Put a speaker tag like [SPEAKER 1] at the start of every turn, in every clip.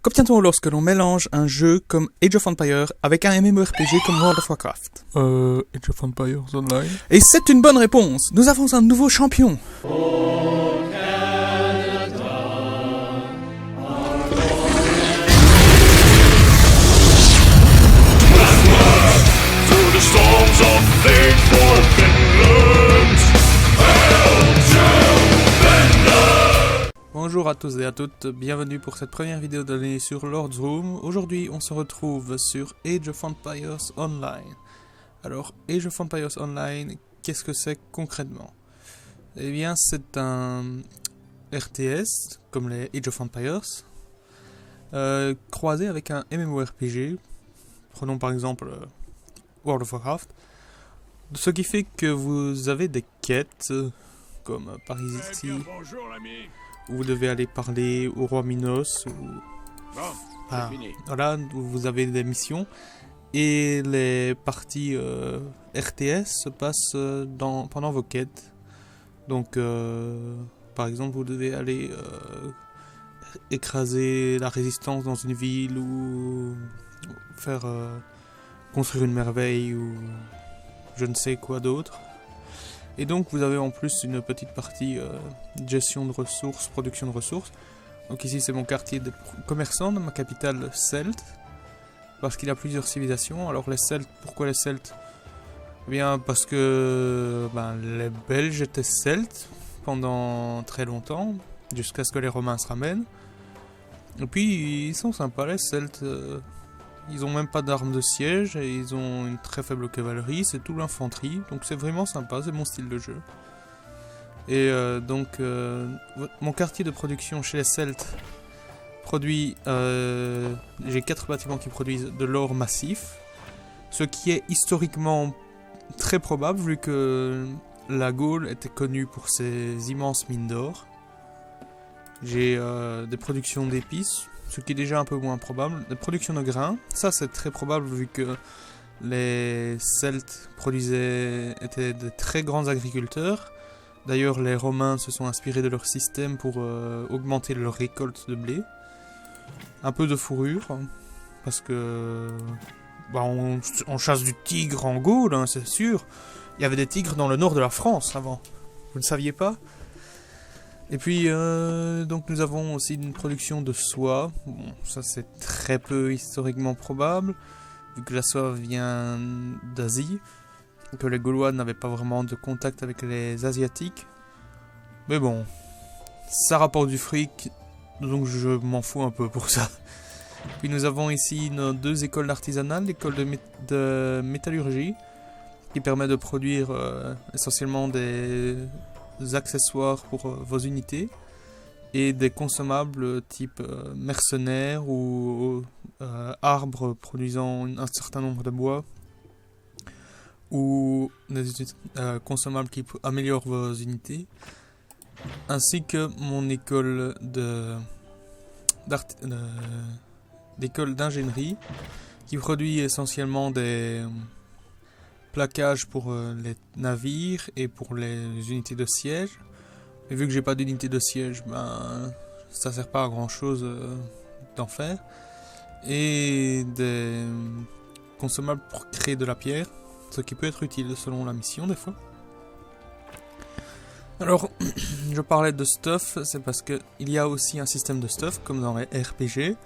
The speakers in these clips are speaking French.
[SPEAKER 1] Qu'obtient-on lorsque l'on mélange un jeu comme Age of Empires avec un MMORPG comme World of Warcraft?
[SPEAKER 2] Age of Empires Online.
[SPEAKER 1] Et c'est une bonne réponse. Nous avons un nouveau champion. Bonjour à tous et à toutes, bienvenue pour cette première vidéo de l'année sur Lord's Room. Aujourd'hui on se retrouve sur Age of Empires Online. Alors Age of Empires Online, qu'est-ce que c'est concrètement? Eh bien c'est un RTS, comme les Age of Empires, croisé avec un MMORPG. Prenons par exemple World of Warcraft. Ce qui fait que vous avez des quêtes, comme par ici, où vous devez aller parler au roi Minos, voilà, où vous avez des missions. Et les parties RTS se passent pendant vos quêtes. Donc, par exemple, vous devez aller écraser la résistance dans une ville, ou faire construire une merveille, ou je ne sais quoi d'autre. Et donc vous avez en plus une petite partie gestion de ressources, production de ressources. Donc ici c'est mon quartier de commerçants de ma capitale Celte, parce qu'il y a plusieurs civilisations. Alors les Celtes, pourquoi les Celtes? Eh bien parce que les Belges étaient Celtes pendant très longtemps, jusqu'à ce que les Romains se ramènent. Et puis ils sont sympas les Celtes. Ils ont même pas d'armes de siège et ils ont une très faible cavalerie, c'est tout l'infanterie, donc c'est vraiment sympa, c'est mon style de jeu. Et mon quartier de production chez les Celtes produit, j'ai 4 bâtiments qui produisent de l'or massif, ce qui est historiquement très probable vu que la Gaule était connue pour ses immenses mines d'or. J'ai des productions d'épices, ce qui est déjà un peu moins probable. La production de grains, ça c'est très probable vu que les Celtes étaient de très grands agriculteurs. D'ailleurs les Romains se sont inspirés de leur système pour augmenter leur récolte de blé. Un peu de fourrure, parce que on chasse du tigre en Gaule, hein, c'est sûr. Il y avait des tigres dans le nord de la France avant, vous ne saviez pas? Et puis, donc nous avons aussi une production de soie. Bon, ça c'est très peu historiquement probable, vu que la soie vient d'Asie, que les Gaulois n'avaient pas vraiment de contact avec les Asiatiques. Mais bon, ça rapporte du fric, donc je m'en fous un peu pour ça. Puis nous avons ici nos 2 écoles d'artisanat, l'école de métallurgie, qui permet de produire essentiellement des accessoires pour vos unités et des consommables type mercenaires ou arbres produisant un certain nombre de bois, ou des consommables qui améliorent vos unités, ainsi que mon école d'école d'ingénierie qui produit essentiellement des plaquage pour les navires et pour les unités de siège. Et vu que j'ai pas d'unité de siège, ça sert pas à grand chose d'en faire. Et des consommables pour créer de la pierre, ce qui peut être utile selon la mission des fois. Alors, je parlais de stuff, c'est parce que il y a aussi un système de stuff comme dans les RPG,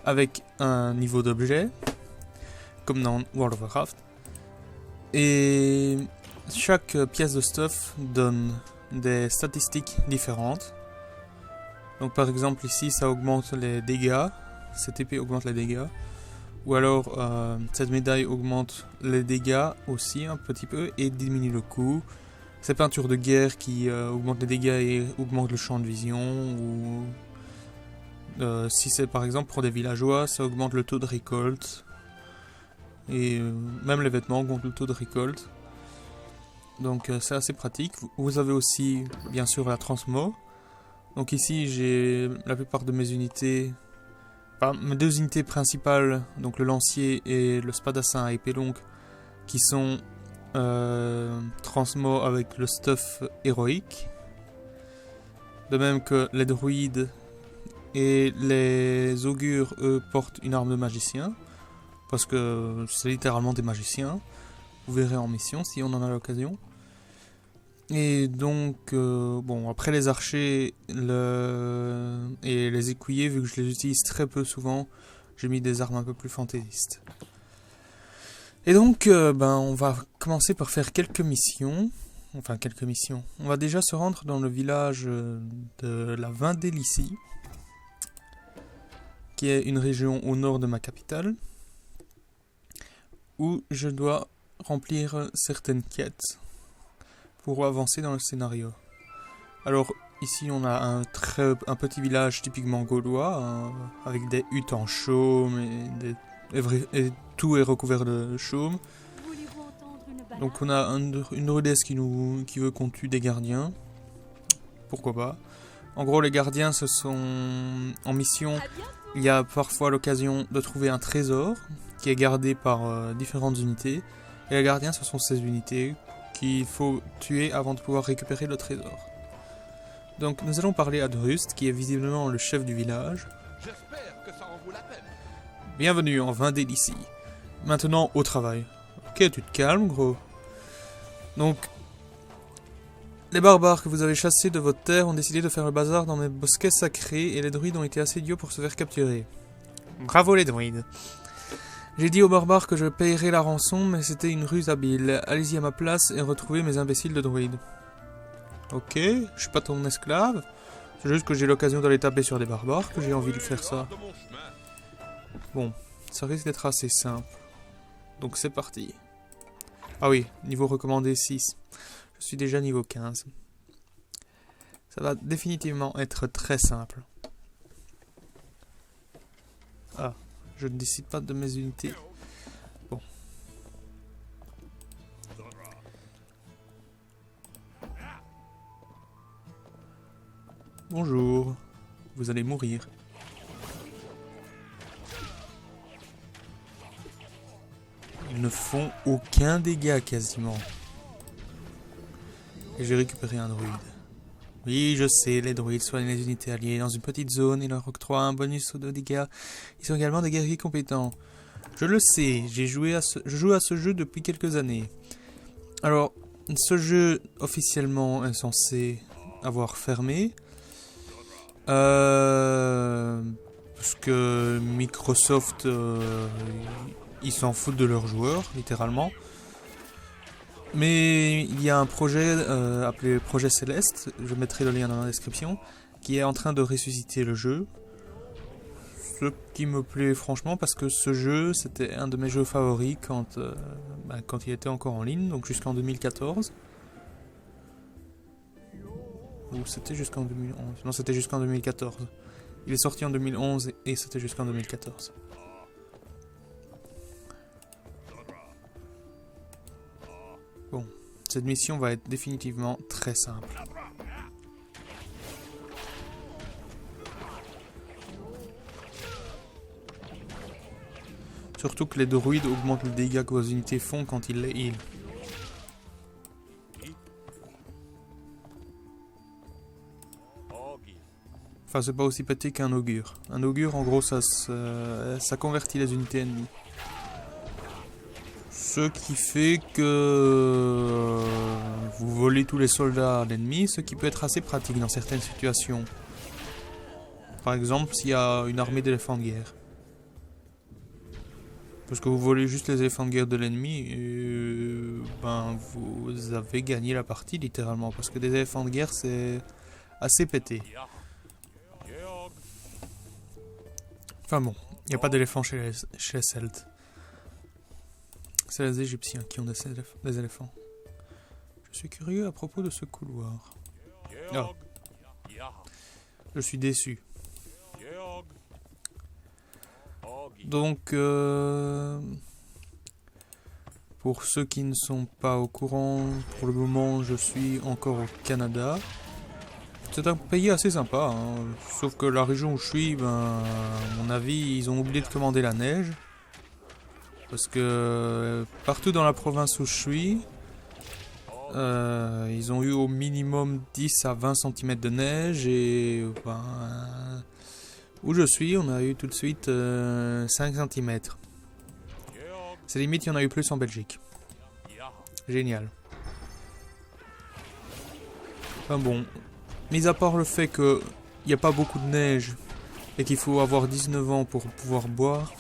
[SPEAKER 1] avec un niveau d'objet, comme dans World of Warcraft. Et chaque pièce de stuff donne des statistiques différentes. Donc par exemple ici ça augmente les dégâts, cette épée augmente les dégâts. Ou alors cette médaille augmente les dégâts aussi un petit peu et diminue le coût. Ces peintures de guerre qui augmentent les dégâts et augmentent le champ de vision. Ou si c'est par exemple pour des villageois, ça augmente le taux de récolte. Et même les vêtements augmentent le taux de récolte. Donc c'est assez pratique. Vous avez aussi bien sûr la transmo. Donc ici j'ai la plupart de mes unités, mes 2 unités principales, donc le lancier et le spadassin à épée longue, qui sont transmo avec le stuff héroïque. De même que les druides Et les augures, eux, portent une arme de magicien. Parce que c'est littéralement des magiciens. Vous verrez en mission si on en a l'occasion. Et donc, bon, après les archers et les écuyers, vu que je les utilise très peu souvent, j'ai mis des armes un peu plus fantaisistes. Et donc, on va commencer par faire quelques missions. Enfin, quelques missions. On va déjà se rendre dans le village de la Vindélicie, qui est une région au nord de ma capitale, où je dois remplir certaines quêtes pour avancer dans le scénario. Alors, ici, on a un petit village typiquement gaulois, hein, avec des huttes en chaume et tout est recouvert de chaume. Donc on a une rudesse qui veut qu'on tue des gardiens. Pourquoi pas. En gros, les gardiens, ce sont en mission. Il y a parfois l'occasion de trouver un trésor qui est gardé par différentes unités. Et les gardiens, ce sont ces unités qu'il faut tuer avant de pouvoir récupérer le trésor. Donc nous allons parler à Drust, qui est visiblement le chef du village.
[SPEAKER 3] J'espère que ça en vaut la peine.
[SPEAKER 1] Bienvenue en Vindélicie. Maintenant au travail. Ok, tu te calmes, gros. Donc, les barbares que vous avez chassés de votre terre ont décidé de faire le bazar dans mes bosquets sacrés et les druides ont été assez idiots pour se faire capturer. Bravo les druides. J'ai dit aux barbares que je payerais la rançon, mais c'était une ruse habile. Allez-y à ma place et retrouvez mes imbéciles de druides. Ok, je suis pas ton esclave. C'est juste que j'ai l'occasion d'aller taper sur des barbares que j'ai envie de faire ça. Bon, ça risque d'être assez simple. Donc c'est parti. Ah oui, niveau recommandé 6. Je suis déjà niveau 15. Ça va définitivement être très simple. Ah, je ne décide pas de mes unités. Bon. Bonjour. Vous allez mourir. Ils ne font aucun dégât quasiment. Et j'ai récupéré un druide. Oui, je sais, les druides soignent les unités alliées dans une petite zone et leur octroient un bonus de dégâts. Ils sont également des guerriers compétents. Je le sais, je joue à ce jeu depuis quelques années. Alors, ce jeu officiellement est censé avoir fermé. Parce que Microsoft, ils s'en foutent de leurs joueurs, littéralement. Mais il y a un projet appelé Projet Céleste, je mettrai le lien dans la description, qui est en train de ressusciter le jeu. Ce qui me plaît franchement parce que ce jeu, c'était un de mes jeux favoris quand il était encore en ligne, donc jusqu'en 2014. Ou c'était jusqu'en 2011 ? Non, c'était jusqu'en 2014. Il est sorti en 2011 et c'était jusqu'en 2014. Bon, cette mission va être définitivement très simple. Surtout que les druides augmentent le dégât que vos unités font quand ils les heal. Enfin, c'est pas aussi pété qu'un augure. Un augure, en gros, ça convertit les unités ennemies. Ce qui fait que vous volez tous les soldats à l'ennemi, ce qui peut être assez pratique dans certaines situations. Par exemple, s'il y a une armée d'éléphants de guerre. Parce que vous volez juste les éléphants de guerre de l'ennemi et vous avez gagné la partie littéralement. Parce que des éléphants de guerre, c'est assez pété. Enfin bon, il n'y a pas d'éléphants chez les Celtes. C'est les Égyptiens qui ont des éléphants. Je suis curieux à propos de ce couloir. Ah. Je suis déçu. Donc, pour ceux qui ne sont pas au courant, pour le moment, je suis encore au Canada. C'est un pays assez sympa, hein. Sauf que la région où je suis, à mon avis, ils ont oublié de commander la neige. Parce que partout dans la province où je suis, ils ont eu au minimum 10 à 20 cm de neige et Où je suis, on a eu tout de suite 5 cm. C'est limite, il y en a eu plus en Belgique. Génial. Enfin bon, mis à part le fait qu'il n'y a pas beaucoup de neige et qu'il faut avoir 19 ans pour pouvoir boire,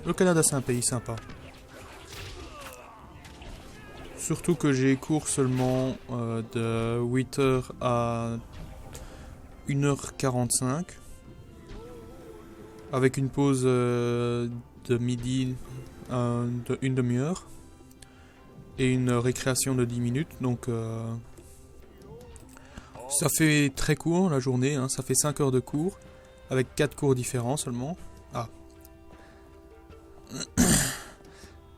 [SPEAKER 1] le Canada c'est un pays sympa. Surtout que j'ai cours seulement de 8h à 1h45. Avec une pause de midi de une demi-heure. Et une récréation de 10 minutes. Donc ça fait très court la journée. Hein, ça fait 5 heures de cours. Avec 4 cours différents seulement. Ah.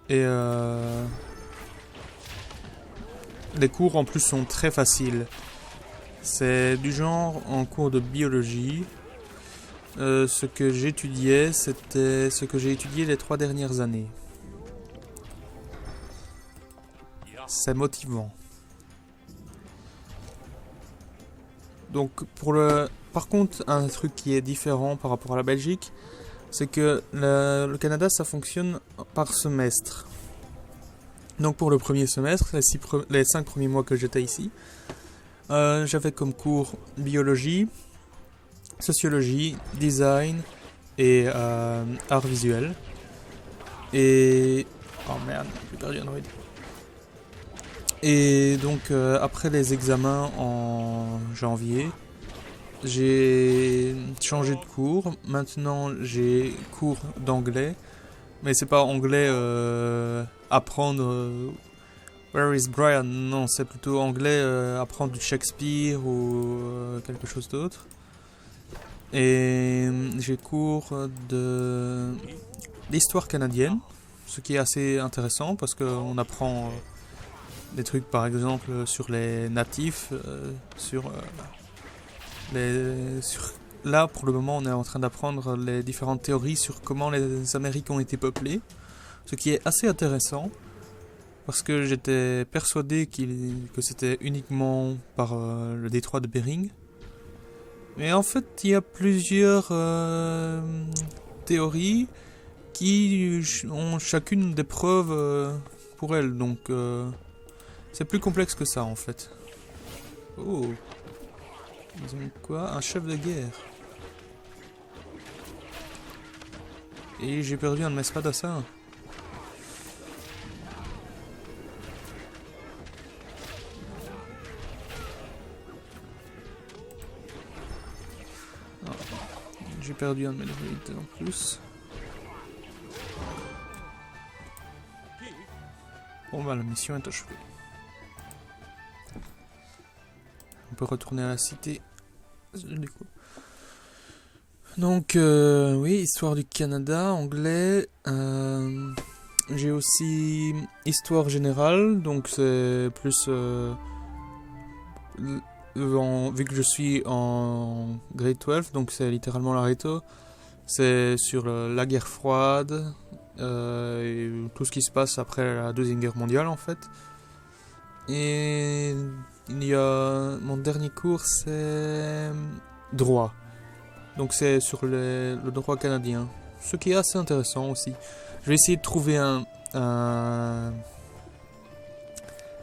[SPEAKER 1] Et les cours en plus sont très faciles. C'est du genre en cours de biologie. Ce que j'étudiais, c'était ce que j'ai étudié les 3 dernières années. C'est motivant. Donc par contre, un truc qui est différent par rapport à la Belgique, c'est que le Canada, ça fonctionne par semestre. Donc pour le premier semestre, les 5 premiers mois que j'étais ici, j'avais comme cours biologie, sociologie, design et art visuel. Et... oh merde, j'ai perdu Android. Et donc après les examens en janvier, j'ai changé de cours. Maintenant j'ai cours d'anglais. Mais c'est pas anglais apprendre Where is Brian? Non, c'est plutôt anglais apprendre du Shakespeare ou quelque chose d'autre. Et j'ai cours de l'histoire canadienne, ce qui est assez intéressant parce qu'on apprend des trucs par exemple sur les natifs, là pour le moment on est en train d'apprendre les différentes théories sur comment les Amériques ont été peuplées, ce qui est assez intéressant parce que j'étais persuadé que c'était uniquement par le détroit de Bering. Mais en fait, il y a plusieurs théories qui ont chacune des preuves pour elles. Donc, c'est plus complexe que ça, en fait. Oh. Ils ont quoi? Un chef de guerre. Et j'ai perdu un de mes spadassins. J'ai perdu un de mes droïdes en plus. Bon bah la mission est achevée. On peut retourner à la cité. Du coup. Donc oui, histoire du Canada, anglais. J'ai aussi histoire générale, donc c'est plus vu que je suis en grade 12, donc c'est littéralement la réto, c'est sur la guerre froide et tout ce qui se passe après la Deuxième Guerre mondiale en fait. Et il y a mon dernier cours, c'est droit, donc c'est sur le droit canadien, ce qui est assez intéressant aussi. Je vais essayer de trouver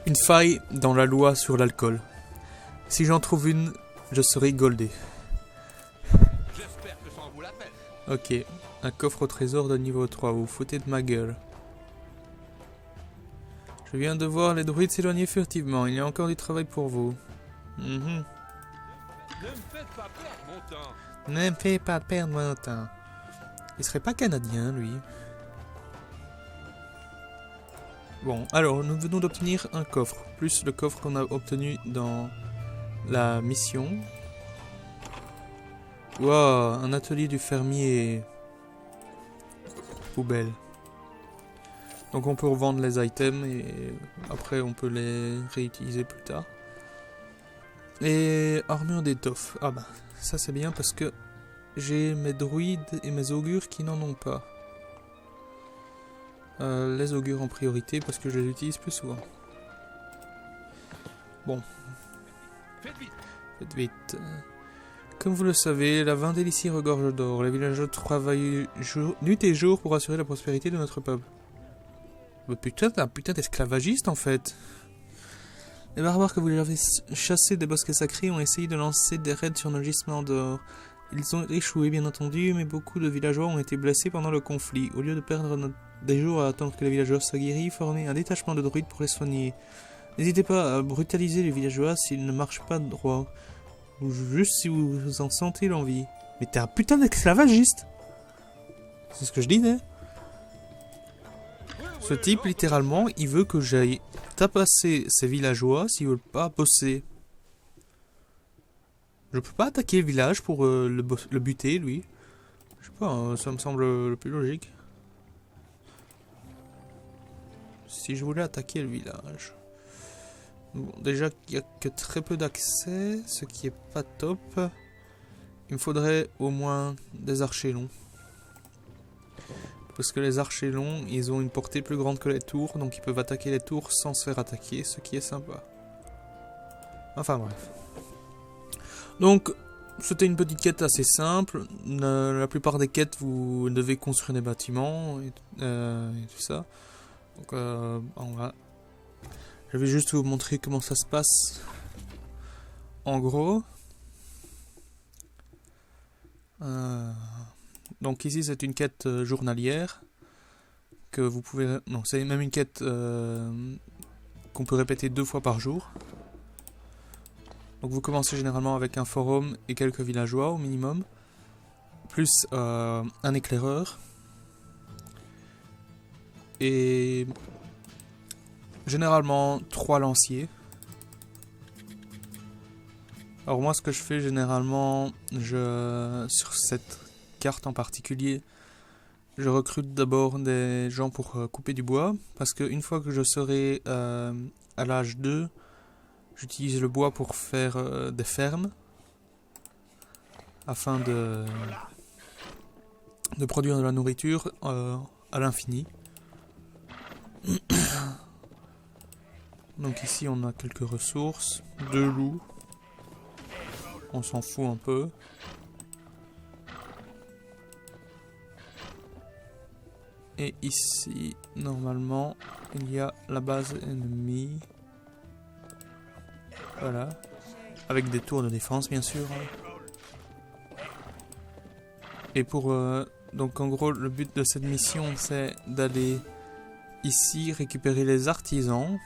[SPEAKER 1] une faille dans la loi sur l'alcool. Si j'en trouve une, je serai goldé.
[SPEAKER 3] J'espère que ça en vaut la peine.
[SPEAKER 1] Ok, un coffre au trésor de niveau 3, vous vous foutez de ma gueule. Je viens de voir les druides s'éloigner furtivement, il y a encore du travail pour vous.
[SPEAKER 3] Ne me faites pas perdre mon temps.
[SPEAKER 1] Ne me fais pas perdre mon temps. Il serait pas canadien, lui. Bon, alors, nous venons d'obtenir un coffre, plus le coffre qu'on a obtenu dans la mission. Wow, un atelier du fermier. Poubelle. Donc on peut revendre les items et après on peut les réutiliser plus tard. Et armure d'étoffe. Ah bah, ça c'est bien parce que j'ai mes druides et mes augures qui n'en ont pas. Les augures en priorité parce que je les utilise plus souvent. Bon.
[SPEAKER 3] Faites vite.
[SPEAKER 1] Faites vite. Comme vous le savez, la Vendélicie regorge d'or. Les villageois travaillent nuit et jour pour assurer la prospérité de notre peuple. Bah putain, t'es un putain d'esclavagiste en fait. Les barbares que vous avez chassés des bosquets sacrés ont essayé de lancer des raids sur nos gisements d'or. Ils ont échoué bien entendu, mais beaucoup de villageois ont été blessés pendant le conflit. Au lieu de perdre des jours à attendre que les villageois soient guéris, formez un détachement de druides pour les soigner. N'hésitez pas à brutaliser les villageois s'ils ne marchent pas droit. Ou juste si vous en sentez l'envie. Mais t'es un putain d'esclavagiste! C'est ce que je disais. Ce type, littéralement, il veut que j'aille tapasser ces villageois s'ils veulent pas bosser. Je peux pas attaquer le village pour le buter, lui. Je sais pas, hein, ça me semble le plus logique. Si je voulais attaquer le village... Bon, déjà qu'il n'y a que très peu d'accès, ce qui est pas top. Il me faudrait au moins des archers longs. Parce que les archers longs, ils ont une portée plus grande que les tours, donc ils peuvent attaquer les tours sans se faire attaquer, ce qui est sympa. Enfin bref. Donc, c'était une petite quête assez simple. La plupart des quêtes, vous devez construire des bâtiments et tout ça. Donc, on va... Je vais juste vous montrer comment ça se passe. En gros. Donc ici c'est une quête journalière. Que vous pouvez... Non, c'est même une quête qu'on peut répéter 2 fois par jour. Donc vous commencez généralement avec un forum et quelques villageois au minimum. Plus un éclaireur. Et... généralement 3 lanciers. Alors moi ce que je fais généralement, sur cette carte en particulier, je recrute d'abord des gens pour couper du bois. Parce qu'une fois que je serai à l'âge 2, j'utilise le bois pour faire des fermes. Afin de produire de la nourriture à l'infini. Donc ici on a quelques ressources, 2 loups, on s'en fout un peu. Et ici, normalement, il y a la base ennemie. Voilà, avec des tours de défense bien sûr. Et pour... donc en gros, le but de cette mission c'est d'aller ici récupérer les artisans.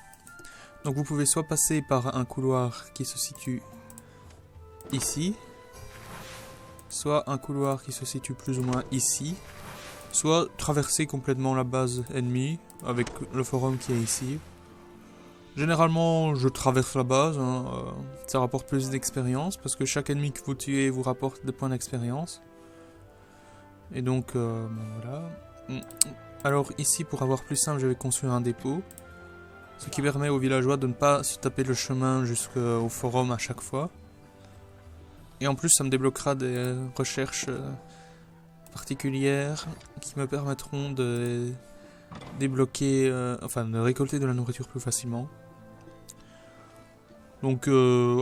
[SPEAKER 1] Donc vous pouvez soit passer par un couloir qui se situe ici, soit un couloir qui se situe plus ou moins ici, soit traverser complètement la base ennemie avec le forum qui est ici. Généralement je traverse la base, hein, ça rapporte plus d'expérience parce que chaque ennemi que vous tuez vous rapporte des points d'expérience. Et donc voilà. Alors ici pour avoir plus simple je vais construire un dépôt. Ce qui permet aux villageois de ne pas se taper le chemin jusqu'au forum à chaque fois. Et en plus ça me débloquera des recherches particulières qui me permettront de débloquer, enfin de récolter de la nourriture plus facilement. Donc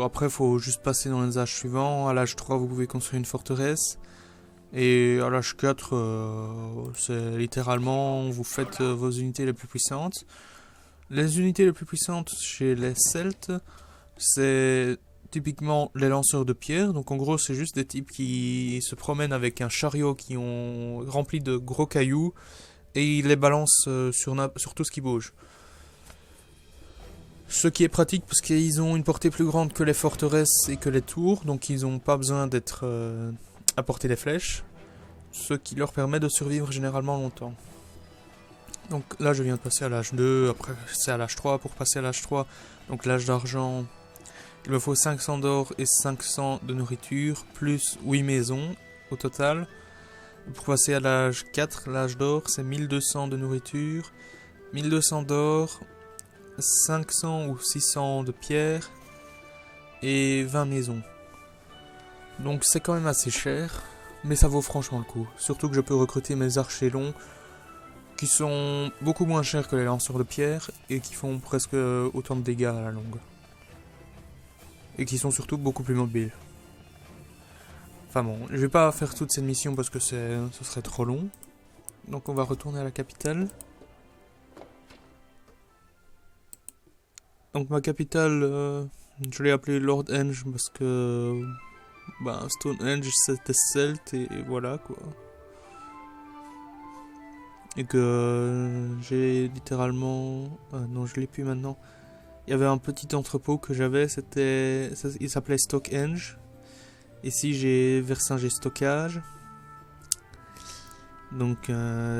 [SPEAKER 1] après il faut juste passer dans les âges suivants. À l'âge 3 vous pouvez construire une forteresse. Et à l'âge 4 c'est littéralement vous faites vos unités les plus puissantes. Les unités les plus puissantes chez les Celtes, c'est typiquement les lanceurs de pierre. Donc en gros, c'est juste des types qui se promènent avec un chariot qui ont rempli de gros cailloux et ils les balancent sur tout ce qui bouge. Ce qui est pratique parce qu'ils ont une portée plus grande que les forteresses et que les tours, donc ils n'ont pas besoin d'être à portée des flèches, ce qui leur permet de survivre généralement longtemps. Donc là je viens de passer à l'âge 2, après c'est à l'âge 3, pour passer à l'âge 3, donc l'âge d'argent, il me faut 500 d'or et 500 de nourriture, plus 8 maisons au total. Pour passer à l'âge 4, l'âge d'or, c'est 1200 de nourriture, 1200 d'or, 500 ou 600 de pierre et 20 maisons. Donc c'est quand même assez cher, mais ça vaut franchement le coup. Surtout que je peux recruter mes archers longs, qui sont beaucoup moins chers que les lanceurs de pierre, et qui font presque autant de dégâts à la longue. Et qui sont surtout beaucoup plus mobiles. Enfin bon, je vais pas faire toute cette mission parce que ce serait trop long. Donc on va retourner à la capitale. Donc ma capitale, je l'ai appelée Lord Henge parce que Stonehenge c'était celte et voilà quoi. Et que j'ai littéralement... non, je l'ai plus maintenant. Il y avait un petit entrepôt que j'avais, il s'appelait Stockhenge. Ici j'ai Versinger Stockage. Donc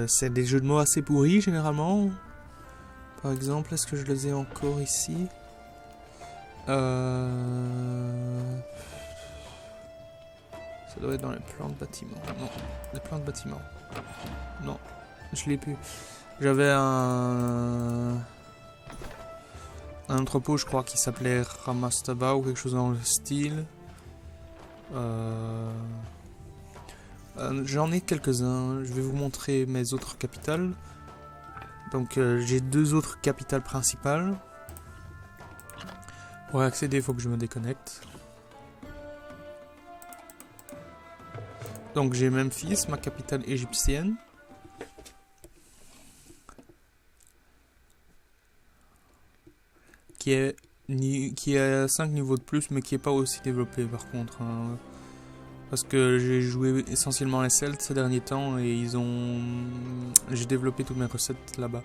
[SPEAKER 1] c'est des jeux de mots assez pourris généralement. Par exemple, est-ce que je les ai encore ici? Ça doit être dans les plans de bâtiment. Non, les plans de bâtiment. Non, je l'ai plus. J'avais un entrepôt, je crois, qui s'appelait Ramastaba ou quelque chose dans le style. J'en ai quelques-uns. Je vais vous montrer mes autres capitales. Donc j'ai 2 autres capitales principales. Pour y accéder, il faut que je me déconnecte. Donc j'ai Memphis, ma capitale égyptienne. Qui a 5 niveaux de plus, mais qui n'est pas aussi développée par contre. Hein. Parce que j'ai joué essentiellement les Celtes ces derniers temps et j'ai développé toutes mes recettes là-bas.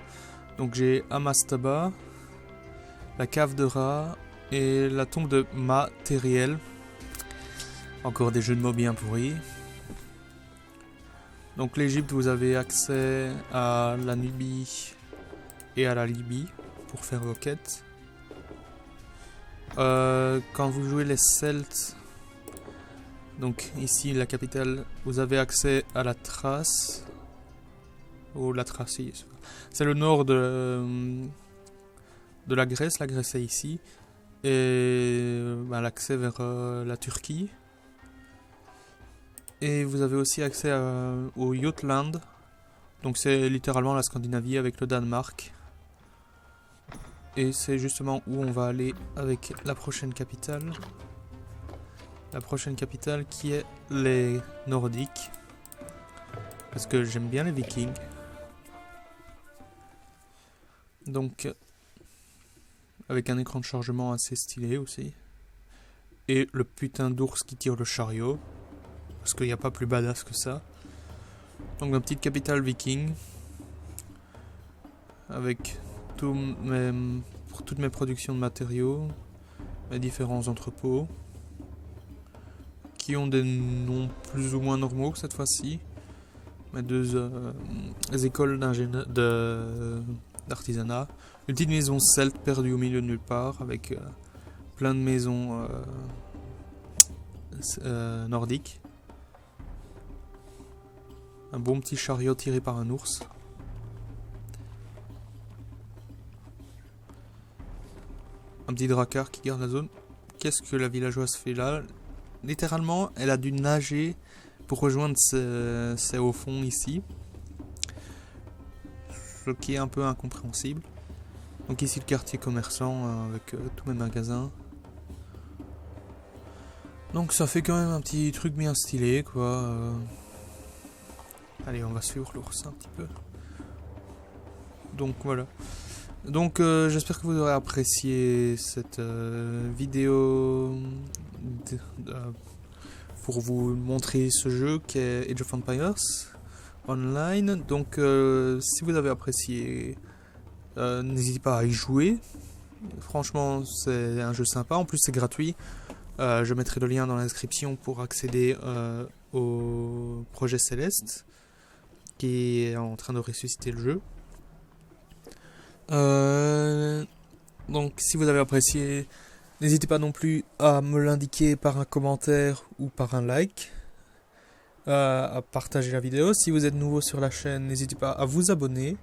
[SPEAKER 1] Donc j'ai Amastaba, la cave de Ra et la tombe de Matériel. Encore des jeux de mots bien pourris. Donc l'Égypte, vous avez accès à la Nubie et à la Libye pour faire vos quêtes. Quand vous jouez les Celtes, donc ici la capitale, vous avez accès à la Thrace. Oh, la Thracie. C'est le nord de la Grèce. La Grèce est ici. Et l'accès vers la Turquie. Et vous avez aussi accès au Jutland. Donc c'est littéralement la Scandinavie avec le Danemark. Et c'est justement où on va aller avec la prochaine capitale. La prochaine capitale qui est les Nordiques. Parce que j'aime bien les Vikings. Donc, avec un écran de chargement assez stylé aussi. Et le putain d'ours qui tire le chariot. Parce qu'il n'y a pas plus badass que ça. Donc, ma petite capitale viking. Avec pour toutes mes productions de matériaux. Mes différents entrepôts. Qui ont des noms plus ou moins normaux que cette fois-ci. Mes 2 écoles d'artisanat. Une petite maison celte perdue au milieu de nulle part avec plein de maisons nordiques. Un bon petit chariot tiré par un ours. Un petit drakkar qui garde la zone. Qu'est-ce que la villageoise fait là? Littéralement, elle a dû nager pour rejoindre ces hauts fonds ici. Ce qui est un peu incompréhensible. Donc ici le quartier commerçant avec tous mes magasins. Donc ça fait quand même un petit truc bien stylé quoi. Allez, on va suivre l'ours un petit peu. Donc voilà. Donc j'espère que vous aurez apprécié cette vidéo pour vous montrer ce jeu qui est Age of Empires Online. Donc si vous avez apprécié, n'hésitez pas à y jouer. Franchement c'est un jeu sympa, en plus c'est gratuit. Je mettrai le lien dans la description pour accéder au projet Céleste qui est en train de ressusciter le jeu. Donc si vous avez apprécié, n'hésitez pas non plus à me l'indiquer par un commentaire ou par un like, à partager la vidéo. Si vous êtes nouveau sur la chaîne, n'hésitez pas à vous abonner.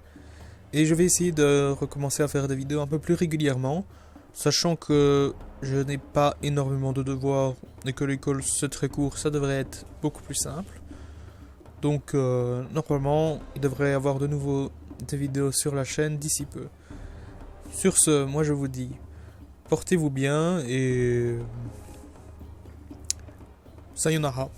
[SPEAKER 1] Et je vais essayer de recommencer à faire des vidéos un peu plus régulièrement, sachant que je n'ai pas énormément de devoirs et que l'école c'est très court, ça devrait être beaucoup plus simple. Donc normalement, il devrait y avoir de nouveau des vidéos sur la chaîne d'ici peu. Sur ce, moi je vous dis, portez-vous bien et sayonara.